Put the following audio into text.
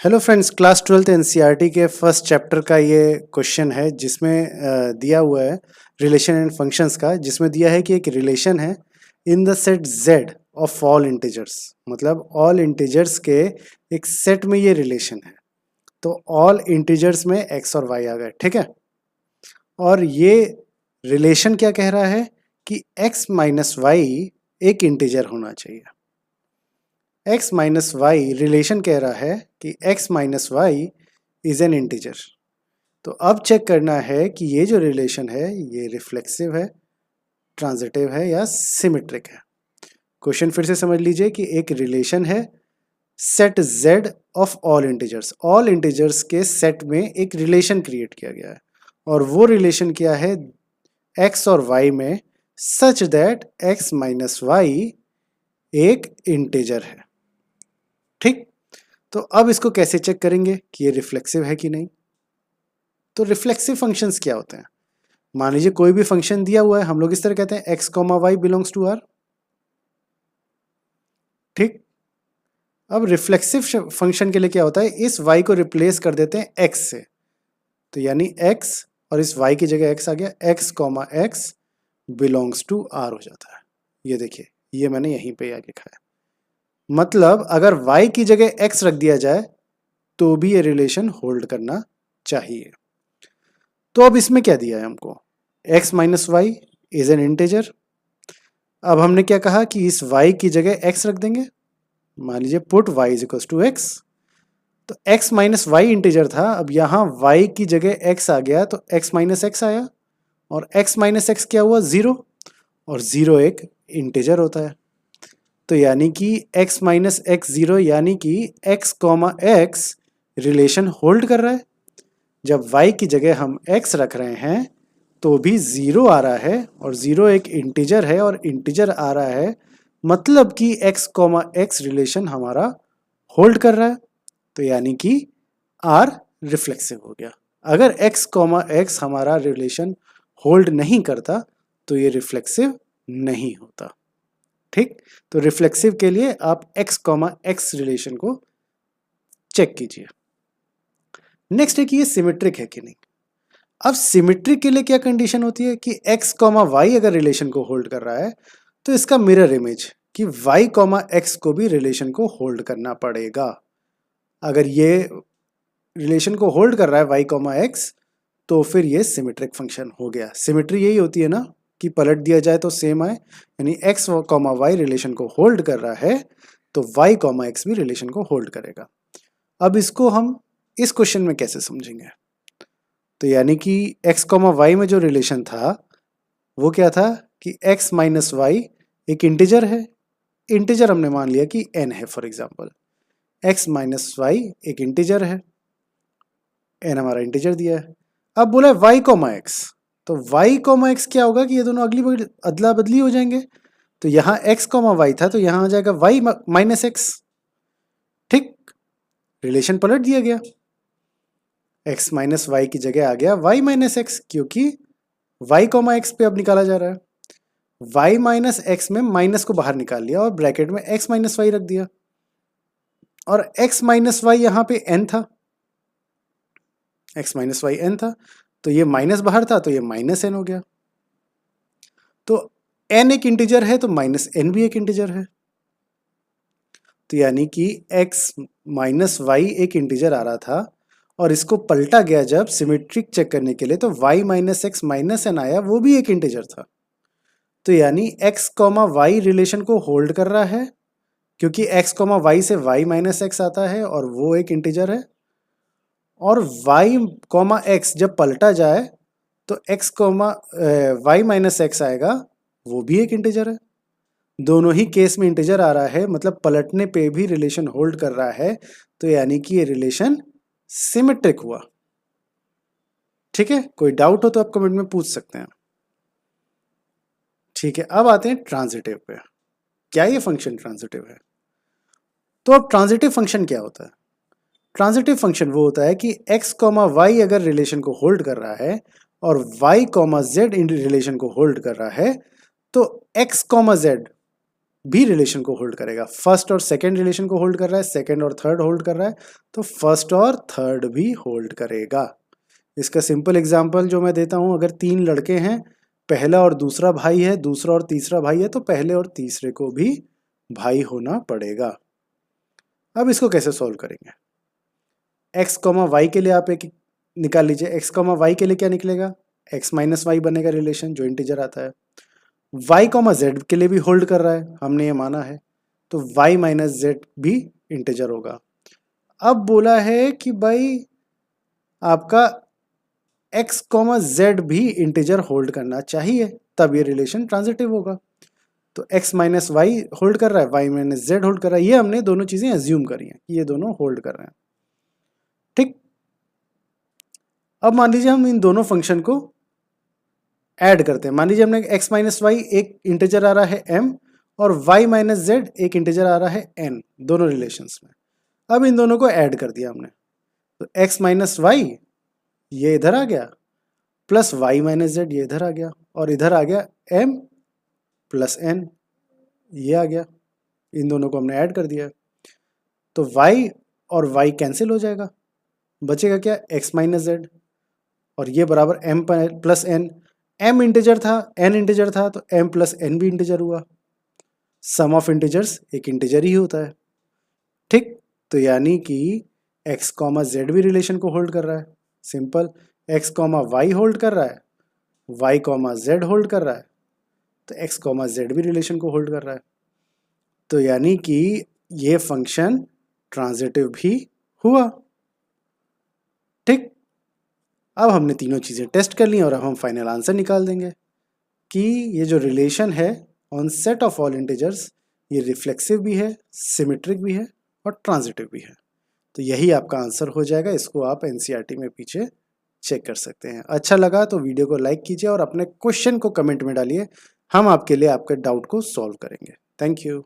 Hello friends, class 12th NCERT के first chapter का ये क्वेश्चन है जिसमें दिया हुआ है रिलेशन एंड फंक्शंस का, जिसमें दिया है कि एक रिलेशन है in the set z of all integers. मतलब ऑल इंटीजर्स के एक सेट में ये रिलेशन है। तो ऑल इंटीजर्स में x और y आ गए, ठीक है। और ये रिलेशन क्या कह रहा है कि x माइनस वाई एक इंटीजर होना चाहिए। x माइनस वाई रिलेशन कह रहा है कि x minus y is an integer. तो अब चेक करना है कि ये जो रिलेशन है ये रिफ्लेक्सिव है, ट्रांजिटिव है या सिमेट्रिक है। क्वेश्चन फिर से समझ लीजिए कि एक रिलेशन है set z of all integers. All integers के सेट में एक रिलेशन क्रिएट किया गया है और वो रिलेशन क्या है x और y में, such that x minus y एक इंटीजर है। ठीक, तो अब इसको कैसे चेक करेंगे कि ये रिफ्लेक्सिव है कि नहीं। तो रिफ्लेक्सिव फंक्शंस क्या होते हैं? मान लीजिए कोई भी फंक्शन दिया हुआ है, हम लोग इस तरह कहते हैं x comma y belongs to R. ठीक, अब रिफ्लेक्सिव फंक्शन के लिए क्या होता है, इस y को रिप्लेस कर देते हैं x से। तो यानी x और इस y की जगह x आ गया, x comma x belongs to R हो जाता है। ये देखिए, ये मैंने यहीं पे आगे लिखा है। मतलब अगर y की जगह x रख दिया जाए तो भी ये रिलेशन होल्ड करना चाहिए। तो अब इसमें क्या दिया है हमको, x minus y is an integer. अब हमने क्या कहा कि इस y की जगह x रख देंगे। मान लीजिए put y is equal to x। तो x माइनस वाई इंटीजर था, अब यहाँ y की जगह x आ गया तो x माइनस x आया और x माइनस x क्या हुआ, जीरो। और जीरो एक इंटीजर होता है। तो यानी कि x माइनस एक्स जीरो, यानी कि x comma x relation hold कर रहा है। जब y की जगह हम x रख रहे हैं तो भी जीरो आ रहा है और जीरो एक इंटीजर है और इंटीजर आ रहा है, मतलब कि x कॉमा x रिलेशन हमारा होल्ड कर रहा है। तो यानी कि r रिफ्लेक्सिव हो गया। अगर x कॉमा x हमारा रिलेशन होल्ड नहीं करता तो ये रिफ्लेक्सिव नहीं होता। ठीक, तो रिफ्लेक्सिव के लिए आप x कॉमा x रिलेशन को चेक कीजिए। नेक्स्ट है कि ये सिमेट्रिक है कि नहीं। अब सिमेट्रिक के लिए क्या कंडीशन होती है कि x कॉमा वाई अगर रिलेशन को होल्ड कर रहा है तो इसका मिरर इमेज कि y कॉमा x को भी रिलेशन को होल्ड करना पड़ेगा। अगर ये रिलेशन को होल्ड कर रहा है y कॉमा x तो फिर ये सिमेट्रिक फंक्शन हो गया। सिमेट्री यही होती है ना कि पलट दिया जाए तो सेम आए, यानी x कॉमा वाई रिलेशन को होल्ड कर रहा है तो y कॉमा x भी रिलेशन को होल्ड करेगा। अब इसको हम इस क्वेश्चन में कैसे समझेंगे, तो यानी कि x कॉमा वाई में जो रिलेशन था वो क्या था कि x माइनस वाई एक इंटीजर है। इंटीजर हमने मान लिया कि n है, for example x minus y एक इंटीजर है, n हमारा इंटीजर दिया है। अब बोला है y कॉमा x, तो y कॉमा x क्या होगा कि ये दोनों अदला बदली हो जाएंगे। तो यहाँ x कॉमा वाई था तो यहाँ आ जाएगा y माइनस x। ठीक, रिलेशन पलट दिया गया, x माइनस वाई की जगह आ गया y माइनस एक्स, क्योंकि y कॉमा एक्स पे अब निकाला जा रहा है। y माइनस एक्स में माइनस को बाहर निकाल लिया और ब्रैकेट में x माइनस वाई रख दिया और x माइनस वाई यहाँ पे n था, x माइनस वाई n था, तो ये माइनस बाहर था तो ये माइनस n हो गया। तो n एक इंटीजर है तो माइनस n भी एक इंटीजर है। तो यानी कि x माइनस वाई एक इंटीजर आ रहा था और इसको पलटा गया जब सिमेट्रिक चेक करने के लिए तो y minus x minus n आया, वो भी एक इंटीजर था। तो यानी x कॉमा वाई रिलेशन को होल्ड कर रहा है क्योंकि x कॉमा वाई से y माइनस एक्स आता है और वो एक इंटीजर है। और y कॉमा एक्स जब पलटा जाए तो x comma y minus x आएगा, वो भी एक इंटीजर है। दोनों ही केस में इंटीजर आ रहा है, मतलब पलटने पे भी रिलेशन होल्ड कर रहा है। तो यानी कि ये रिलेशन सिमेट्रिक हुआ। ठीक है, कोई डाउट हो तो आप कमेंट में पूछ सकते हैं। ठीक है, अब आते हैं ट्रांजिटिव पे। क्या ये फंक्शन ट्रांजिटिव है? तो अब ट्रांजिटिव फंक्शन क्या होता है? ट्रांजिटिव फंक्शन वो होता है कि x कॉमा वाई अगर रिलेशन को होल्ड कर रहा है और y कॉमा जेड रिलेशन को होल्ड कर रहा है तो x कॉमा जेड भी रिलेशन को होल्ड करेगा। फर्स्ट और सेकंड रिलेशन को होल्ड कर रहा है, सेकंड और थर्ड होल्ड कर रहा है, तो फर्स्ट और थर्ड भी होल्ड करेगा। इसका सिंपल एग्जांपल जो मैं देता हूं, अगर 3 लड़के हैं, पहला और दूसरा भाई है, दूसरा और तीसरा भाई है, तो पहले और तीसरे को भी भाई होना पड़ेगा। अब इसको कैसे सॉल्व करेंगे? x, y के लिए आप एक निकाल लीजिए। x, y के लिए क्या निकलेगा? x माइनस वाई बनेगा रिलेशन, जो इंटीजर आता है। y, z के लिए भी होल्ड कर रहा है, हमने ये माना है, तो y माइनस जेड भी इंटीजर होगा। अब बोला है कि भाई आपका x, z भी इंटीजर होल्ड करना चाहिए, तब ये रिलेशन ट्रांजिटिव होगा। तो x माइनस वाई होल्ड कर रहा है, y माइनस जेड होल्ड कर रहा है, ये हमने दोनों चीजें एज्यूम करी हैं कि ये दोनों होल्ड कर रहे हैं। ठीक, अब मान लीजिए हम इन दोनों फंक्शन को ऐड करते हैं। मान लीजिए हमने x माइनस वाई एक इंटीजर आ रहा है m और y माइनस जेड एक इंटीजर आ रहा है n, दोनों रिलेशंस में। अब इन दोनों को ऐड कर दिया हमने, तो x माइनस वाई ये इधर आ गया, प्लस y माइनस जेड ये इधर आ गया, और इधर आ गया m प्लस n, ये आ गया। इन दोनों को हमने ऐड कर दिया, तो y और y कैंसिल हो जाएगा, बचेगा क्या? x माइनस जेड, और ये बराबर m plus n। m integer था, n इंटीजर था, तो m प्लस n भी इंटीजर हुआ। सम ऑफ इंटीजर्स एक इंटीजर ही होता है। ठीक, तो यानी कि x, z भी रिलेशन को होल्ड कर रहा है। सिंपल, x, y होल्ड कर रहा है, y, z होल्ड कर रहा है, तो x, z भी रिलेशन को होल्ड कर रहा है। तो यानी कि ये फंक्शन ट्रांजिटिव भी हुआ। ठीक, अब हमने तीनों चीजें टेस्ट कर ली और अब हम फाइनल आंसर निकाल देंगे कि ये जो रिलेशन है on set of all integers, ये रिफ्लेक्सिव भी है, सिमेट्रिक भी है और ट्रांजिटिव भी है। तो यही आपका आंसर हो जाएगा। इसको आप एनसीईआरटी में पीछे चेक कर सकते हैं। अच्छा लगा तो वीडियो को लाइक कीजिए और अपने क्वेश्चन को कमेंट में डालिए, हम आपके लिए आपके डाउट को सॉल्व करेंगे। Thank you.